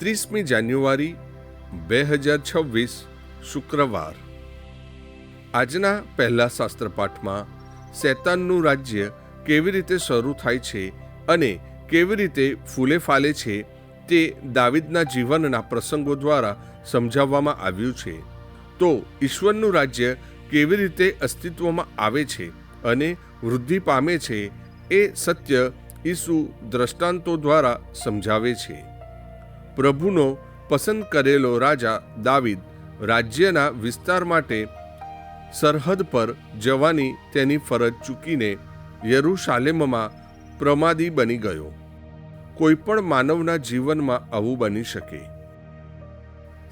29મી જાન્યુઆરી 2026 શુક્રવાર। આજના પહેલા શાસ્ત્ર પાઠમાં શૈતાનનું રાજ્ય કેવી રીતે શરૂ થાય છે અને કેવી રીતે ફૂલે ફાલે છે તે દાવીદના જીવનના પ્રસંગો દ્વારા સમજાવવામાં આવ્યું છે। તો ઈશ્વરનું રાજ્ય કેવી રીતે અસ્તિત્વમાં આવે છે અને વૃદ્ધિ પામે છે એ સત્ય ઈસુ દ્રષ્ટાંતો દ્વારા સમજાવે છે। પ્રભુનો પસંદ કરેલો રાજા દાવીદ રાજ્યના વિસ્તાર માટે સરહદ પર જવાની તેની ફરજ ચૂકીને યરૂશાલેમમાં પ્રમાદી બની ગયો। કોઈ પણ માનવના જીવનમાં આવું બની શકે।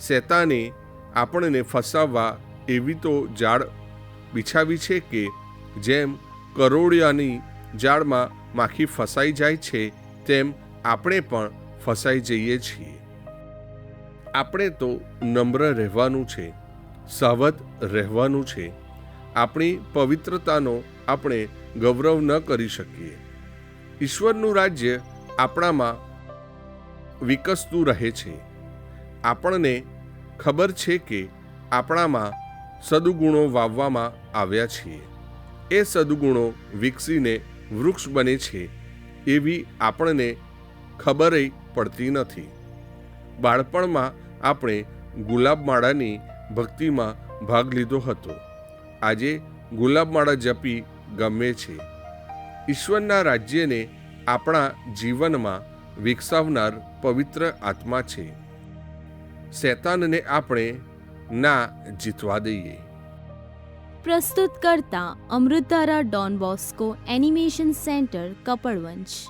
શૈતાને આપણને ફસાવવા એવી તો જાળ બિછાવી છે કે જેમ કરોળિયાની જાળમાં માખી ફસાઈ જાય છે તેમ આપણે પણ ફસાઈ જઈએ છીએ। આપણે તો નમ્ર રહેવાનું છે, સાવધ રહેવાનું છે। આપણી પવિત્રતાનો આપણે ગૌરવ ન કરી શકીએ। ઈશ્વરનું રાજ્ય આપણામાં વિકસતું રહે છે। આપણને ખબર છે કે આપણામાં સદગુણો વાવવામાં આવ્યા છીએ। એ સદગુણો વિકસીને વૃક્ષ બને છે એવી આપણને ખબરે પડતી નથી। બાળપણમાં આપણે ગુલાબમાળાની ભક્તિમાં ભાગ લીધો હતો। આજે ગુલાબમાળા જપી ગમે છે। ઈશ્વરના રાજ્યને આપણા જીવનમાં વિકસાવનાર પવિત્ર આત્મા છે। શૈતાનને આપણે ના જીતવા દઈએ। પ્રસ્તુત કરતા અમૃતધારા Don Bosco animation centre Kapadvanj.